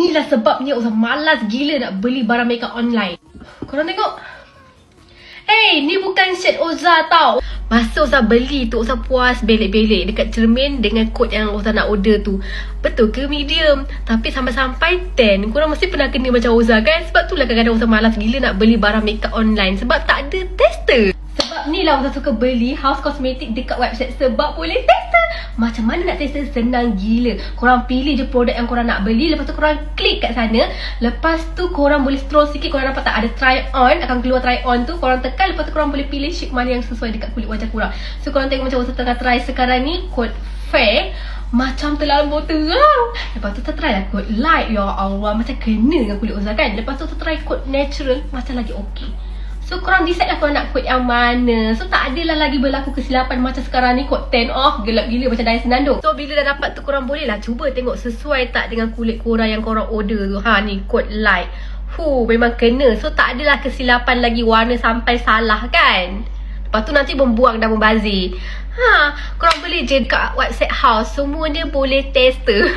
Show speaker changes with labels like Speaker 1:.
Speaker 1: Inilah sebabnya Uzah malas gila nak beli barang makeup online. Korang tengok. Hey, ni bukan shirt Uzah tau. Masa Uzah beli tu, Uzah puas belik-belik dekat cermin dengan kod yang Uzah nak order tu. Betul ke medium? Tapi sampai-sampai 10. Korang mesti pernah kena macam Uzah kan? Sebab tu lah kadang-kadang Uzah malas gila nak beli barang makeup online. Sebab tak ada tester. Sebab ni lah Uzah suka beli hauscosmetics dekat website. Sebab boleh tester. Macam mana nak tester? Senang gila. Korang pilih je produk yang korang nak beli. Lepas tu korang klik kat sana. Lepas tu korang boleh scroll sikit. Korang nampak tak ada try on. Akan keluar try on tu. Korang tekan. Lepas tu korang boleh pilih shade mana yang sesuai dekat kulit wajah korang. So korang tengok macam Uzah tengah try sekarang ni. Kod fair. Macam terlampau terang. Lepas tu try lah kod light. Ya Allah, macam kena dengan kulit Uzah kan. Lepas tu try kod natural. Macam lagi okey. So korang decide lah korang nak kod yang mana. So tak adalah lagi berlaku kesilapan macam sekarang ni kod 10 off. Gelap gila macam Daya Senandung. So bila dah dapat tu korang boleh lah cuba tengok sesuai tak dengan kulit korang yang korang order tu. Ha ni kod light. Memang kena. So tak adalah kesilapan lagi warna sampai salah kan. Lepas tu nanti membuang dan membazir. Korang beli je dekat website Haus. Semuanya boleh tester.